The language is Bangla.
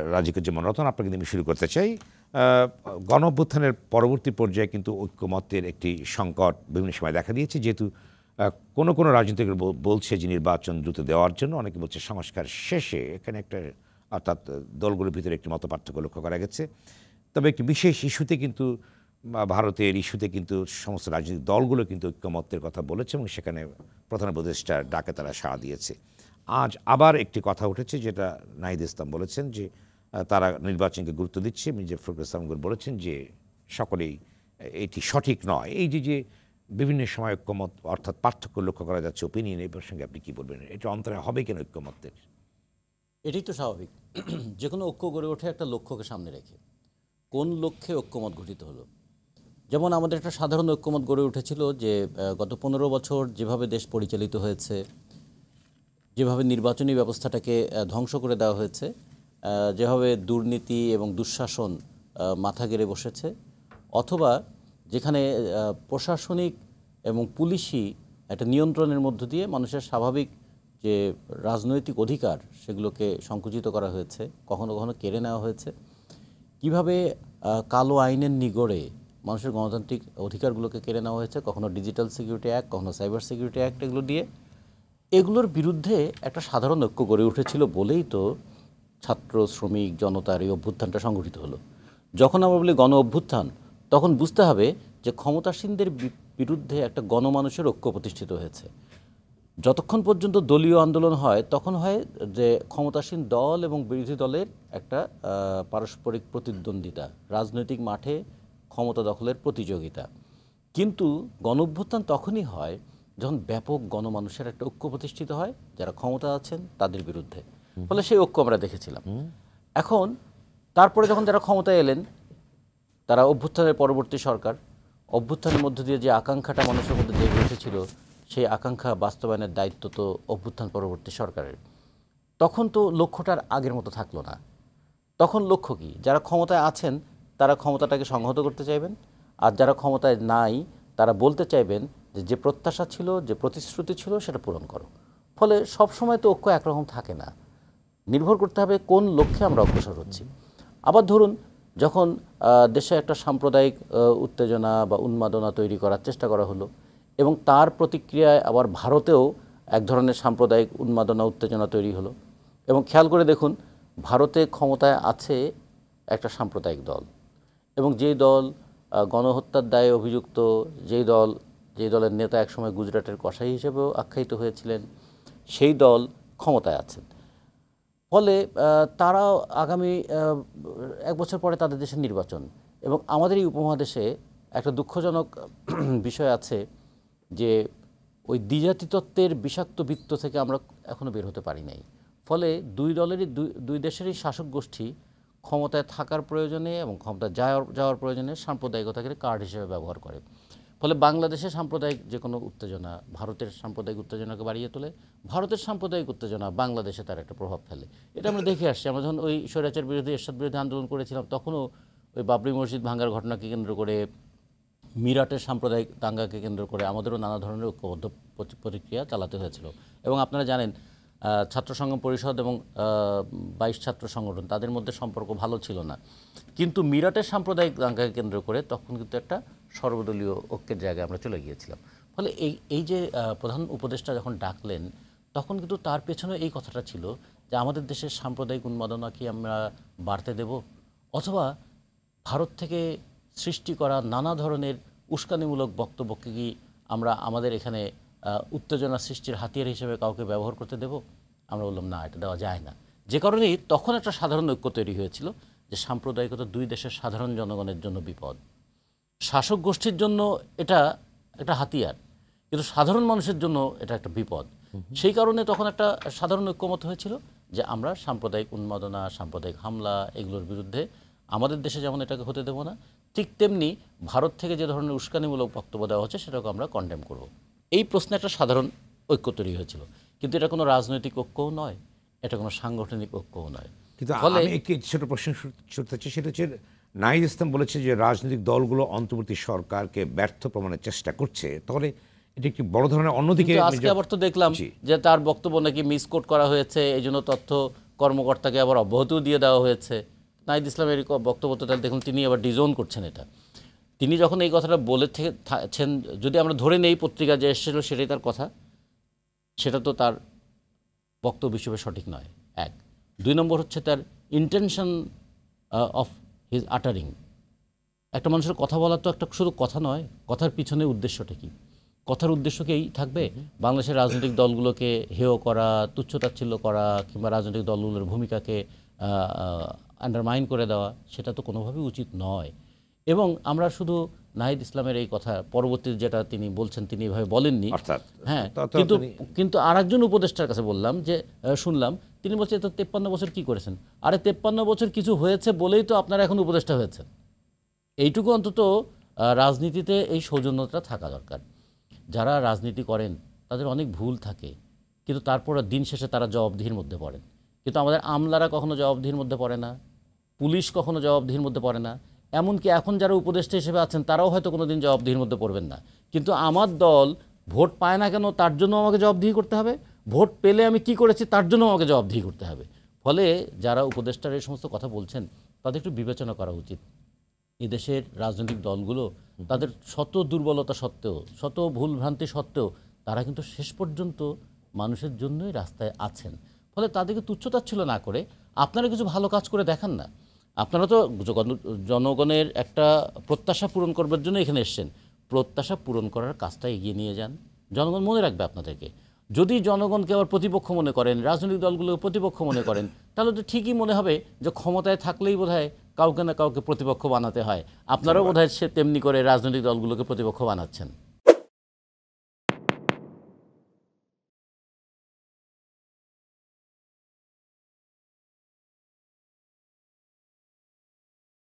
রাজিকুজ্জামান রতন, আপনাকে দিয়ে আমি শুরু করতে চাই। গণঅভ্যুত্থানের পরবর্তী পর্যায়ে কিন্তু ঐক্যমত্যের একটি সংকট বিভিন্ন সময় দেখা দিয়েছে, যেহেতু কোনো কোনো রাজনীতিক বলছে যে নির্বাচন দ্রুত দেওয়ার জন্য, অনেকে বলছে সংস্কার শেষে। এখানে একটা অর্থাৎ দলগুলোর ভিতরে একটি মতপার্থক্য লক্ষ্য করা গেছে। তবে একটি বিশেষ ইস্যুতে কিন্তু ভারতের ইস্যুতে কিন্তু সমস্ত রাজনৈতিক দলগুলো কিন্তু ঐক্যমত্যের কথা বলেছে এবং সেখানে প্রধান উপদেষ্টার ডাকে তারা সাড়া দিয়েছে। আজ আবার একটি কথা উঠেছে, যেটা নাহিদ ইসলাম বলেছেন যে তারা নির্বাচনকে গুরুত্ব দিচ্ছে। মির্জা ফখরুল ইসলাম বলেছেন যে সকলেই এটি সঠিক নয়। এই যে বিভিন্ন সময় ঐক্যমত অর্থাৎ পার্থক্য লক্ষ্য করা যাচ্ছে ওপিনিয়ন, এই প্রসঙ্গে আপনি কী বলবেন? এটা অন্তরে হবে কেন ঐক্যমত্যের? এটাই তো স্বাভাবিক। যে কোনো ঐক্য গড়ে ওঠে একটা লক্ষ্যকে সামনে রেখে। কোন লক্ষ্যে ঐক্যমত গঠিত হলো? যেমন আমাদের একটা সাধারণ ঐক্যমত গড়ে উঠেছিল যে গত 15 বছর যেভাবে দেশ পরিচালিত হয়েছে, যেভাবে নির্বাচনী ব্যবস্থাটাকে ধ্বংস করে দেওয়া হয়েছে, যেভাবে দুর্নীতি এবং দুঃশাসন মাথা গেড়ে বসেছে, অথবা যেখানে প্রশাসনিক এবং পুলিশি একটা নিয়ন্ত্রণের মধ্য দিয়ে মানুষের স্বাভাবিক যে রাজনৈতিক অধিকার সেগুলোকে সংকুচিত করা হয়েছে, কখনো কখনো কেড়ে নেওয়া হয়েছে, কিভাবে কালো আইনের নিগড়ে মানুষের গণতান্ত্রিক অধিকারগুলোকে কেড়ে নেওয়া হয়েছে, কখনো ডিজিটাল সিকিউরিটি অ্যাক্ট, কখনো সাইবার সিকিউরিটি অ্যাক্ট, এগুলো দিয়ে এগুলোর বিরুদ্ধে একটা সাধারণ ঐক্য গড়ে উঠেছিল বলেই তো ছাত্র শ্রমিক জনতার এই অভ্যুত্থানটা সংগঠিত হলো। যখন আমরা বলি গণ অভ্যুত্থান, তখন বুঝতে হবে যে ক্ষমতাসীনদের বিরুদ্ধে একটা গণমানুষের ঐক্য প্রতিষ্ঠিত হয়েছে। যতক্ষণ পর্যন্ত দলীয় আন্দোলন হয়, তখন হয় যে ক্ষমতাসীন দল এবং বিরোধী দলের একটা পারস্পরিক প্রতিদ্বন্দ্বিতা, রাজনৈতিক মাঠে ক্ষমতা দখলের প্রতিযোগিতা। কিন্তু গণ অভ্যুত্থান তখনই হয় যখন ব্যাপক গণমানুষের একটা ঐক্য প্রতিষ্ঠিত হয় যারা ক্ষমতা আছেন তাদের বিরুদ্ধে। ফলে সেই ঐক্য আমরা দেখেছিলাম। এখন তারপরে যখন যারা ক্ষমতায় এলেন, তারা অভ্যুত্থানের পরবর্তী সরকার, অভ্যুত্থানের মধ্য দিয়ে যে আকাঙ্ক্ষাটা মানুষের মধ্যে জেগে উঠেছিল, সেই আকাঙ্ক্ষা বাস্তবায়নের দায়িত্ব তো অভ্যুত্থান পরবর্তী সরকারের। তখন তো লক্ষ্যটার আগের মতো থাকলো না। তখন লক্ষ্য কি? যারা ক্ষমতায় আছেন তারা ক্ষমতাটাকে সংহত করতে চাইবেন, আর যারা ক্ষমতায় নাই তারা বলতে চাইবেন যে প্রত্যাশা ছিল, যে প্রতিশ্রুতি ছিল, সেটা পূরণ করো। ফলে সবসময় তো ঐক্য একরকম থাকে না, নির্ভর করতে হবে কোন লক্ষ্যে আমরা অগ্রসর হচ্ছি। আবার ধরুন, যখন দেশে একটা সাম্প্রদায়িক উত্তেজনা বা উন্মাদনা তৈরি করার চেষ্টা করা হলো, এবং তার প্রতিক্রিয়ায় আবার ভারতেও এক ধরনের সাম্প্রদায়িক উন্মাদনা উত্তেজনা তৈরি হলো। এবং খেয়াল করে দেখুন, ভারতে ক্ষমতায় আছে একটা সাম্প্রদায়িক দল, এবং যেই দল গণহত্যার দায়ে অভিযুক্ত, যেই দলের নেতা একসময় গুজরাটের কসাই হিসেবেও আখ্যায়িত হয়েছিলেন, সেই দল ক্ষমতায় আছেন। ফলে তারা আগামী 1 বছর পরে তাদের দেশের নির্বাচন, এবং আমাদের এই উপমহাদেশে একটা দুঃখজনক বিষয় আছে যে ওই দ্বিজাতি তত্ত্বের বিষাক্ত বৃত্ত থেকে আমরা এখনও বের হতে পারি নাই। ফলে দুই দেশেরই শাসক গোষ্ঠী ক্ষমতায় থাকার প্রয়োজনে এবং ক্ষমতায় যাওয়ার প্রয়োজনে সাম্প্রদায়িকতাকে কার্ড হিসেবে ব্যবহার করে। ফলে বাংলাদেশের সাম্প্রদায়িক যে কোনো উত্তেজনা ভারতের সাম্প্রদায়িক উত্তেজনাকে বাড়িয়ে তোলে, ভারতের সাম্প্রদায়িক উত্তেজনা বাংলাদেশে তার একটা প্রভাব ফেলে। এটা আমরা দেখে আসছি। আমরা যখন ওই স্বৈরাচার বিরোধী, এরশাদ বিরোধী আন্দোলন করেছিলাম, তখনও ওই বাবরি মসজিদ ভাঙার ঘটনাকে কেন্দ্র করে, মিরাটের সাম্প্রদায়িক দাঙ্গাকে কেন্দ্র করে আমাদেরও নানা ধরনের ঐক্যবদ্ধ প্রতিক্রিয়া চালাতে হয়েছিল। এবং আপনারা জানেন, ছাত্র সংগ্রাম পরিষদ এবং 22 ছাত্র সংগঠন, তাদের মধ্যে সম্পর্ক ভালো ছিল না, কিন্তু মিরাটের সাম্প্রদায়িক দাঙ্গাকে কেন্দ্র করে তখন কিন্তু একটা সর্বদলীয় ঐক্যের জায়গায় আমরা চলে গিয়েছিলাম। ফলে এই যে প্রধান উপদেষ্টা যখন ডাকলেন, তখন কিন্তু তার পেছনে এই কথাটা ছিল যে আমাদের দেশের সাম্প্রদায়িক উন্মাদনা কি আমরা বাড়তে দেব, অথবা ভারত থেকে সৃষ্টি করা নানা ধরনের উস্কানিমূলক বক্তব্যকে কি আমরা আমাদের এখানে উত্তেজনা সৃষ্টির হাতিয়ার হিসেবে কাউকে ব্যবহার করতে দেব? আমরা বললাম না, এটা দেওয়া যায় না। যে কারণেই তখন একটা সাধারণ ঐক্য তৈরি হয়েছিল যে সাম্প্রদায়িকতা দুই দেশের সাধারণ জনগণের জন্য বিপদ, শাসক গোষ্ঠীর জন্য এটা একটা হাতিয়ার, কিন্তু সাধারণ মানুষের জন্য এটা একটা বিপদ। সেই কারণে তখন একটা সাধারণ ঐক্যমত হয়েছিল যে আমরা সাম্প্রদায়িক উন্মাদনা, সাম্প্রদায়িক হামলা, এগুলোর বিরুদ্ধে আমাদের দেশে যেমন এটাকে হতে দেব না, ঠিক তেমনি ভারত থেকে যে ধরনের উস্কানিমূলক বক্তব্য দেওয়া হচ্ছে সেটাকে আমরা কন্ডেম করব। এই প্রশ্নে একটা সাধারণ ঐক্য তৈরি হয়েছিল, কিন্তু এটা কোনো রাজনৈতিক ঐক্যও নয়, এটা কোনো সাংগঠনিক ঐক্যও নয়। কিন্তু আমি একটি ছোট প্রশ্ন করতে চাই, সেটা হচ্ছে নাহিদ ইসলাম বলেছে যে রাজনৈতিক দলগুলো অন্তর্বর্তী সরকারকে ব্যর্থ প্রমাণের চেষ্টা করছে, তাহলে এটা একটি বড় ধরনের। অন্যদিকে আজকে আবার তো দেখলাম যে তার বক্তব্য নাকি মিসকোট করা হয়েছে, এই জন্য তথ্য কর্মকর্তাকে আবার অব্যাহতিও দিয়ে দেওয়া হয়েছে। নাহিদ ইসলামের এই বক্তব্য তো তাহলে দেখুন তিনি আবার ডিজোন করছেন এটা। তিনি যখন এই কথাটা বলে থাকছেন, যদি আমরা ধরে নেই পত্রিকা যে এসেছিল সেটাই তার কথা, সেটা তো তার বক্তব্য হিসেবে সঠিক নয়। এক, 2 নম্বর হচ্ছে তার ইন্টেনশন অফ হিজ আটারিং। একটা মানুষের কথা বলা তো একটা শুধু কথা নয়, কথার পিছনে উদ্দেশ্যটা কী? কথার উদ্দেশ্য কি এই থাকবে বাংলাদেশের রাজনৈতিক দলগুলোকে হেয় করা, তুচ্ছতাচ্ছিল্য করা, কিংবা রাজনৈতিক দলগুলোর ভূমিকাকে আন্ডারমাইন করে দেওয়া? সেটা তো কোনোভাবেই উচিত নয়। এবং আমরা শুধু নাহিদ ইসলামের এই কথা পরবর্তীতে যেটা তিনি বলছেন, তিনি এভাবে বলেননি, হ্যাঁ, কিন্তু আরেকজন উপদেষ্টার কাছে বললাম যে শুনলাম তিনি বলছেন তো 53 বছর কি করেছেন? আরে 53 বছর কিছু হয়েছে বলেই তো আপনারা এখন উপদেষ্টা হয়েছেন। এইটুকু অন্তত রাজনীতিতে এই সৌজন্যতা থাকা দরকার। যারা রাজনীতি করেন তাদের অনেক ভুল থাকে, কিন্তু তারপর দিন শেষে তারা জবাবদিহির মধ্যে পড়েন। কিন্তু আমাদের আমলারা কখনো জবাবদিহির মধ্যে পড়ে না, পুলিশ কখনো জবাবদিহির মধ্যে পড়ে না, এমনকি এখন যারা উপদেষ্টা হিসেবে আছেন তারাও হয়তো কোনো দিন জবাবদিহির মধ্যে পড়বেন না। কিন্তু আমার দল ভোট পায় না কেন তার জন্য আমাকে জবাবদিহি করতে হবে, ভোট পেলে আমি কি করেছি তার জন্য আমাকে জবাবদিহি করতে হবে। ফলে যারা উপদেষ্টার এই সমস্ত কথা বলছেন তাদের একটু বিবেচনা করা উচিত। এদেশের রাজনৈতিক দলগুলো তাদের শত দুর্বলতা সত্ত্বেও, শত ভুলভ্রান্তি সত্ত্বেও তারা কিন্তু শেষ পর্যন্ত মানুষের জন্যই রাস্তায় আছেন। ফলে তাদেরকে তুচ্ছতাচ্ছিল্য না করে আপনারা কিছু ভালো কাজ করে দেখান না। আপনারা তো জনগণের একটা প্রত্যাশা পূরণ করবার জন্য এখানে এসছেন, প্রত্যাশা পূরণ করার কাজটা এগিয়ে নিয়ে যান। জনগণ মনে রাখবে আপনাদেরকে। যদি জনগণকে আবার প্রতিপক্ষ মনে করেন, রাজনৈতিক দলগুলোকে প্রতিপক্ষ মনে করেন, তাহলে তো ঠিকই মনে হবে যে ক্ষমতায় থাকলেই বোধহয় কাউকে না কাউকে প্রতিপক্ষ বানাতে হয়। আপনারাও বোধহয় সে তেমনি করে রাজনৈতিক দলগুলোকে প্রতিপক্ষ বানাচ্ছেন।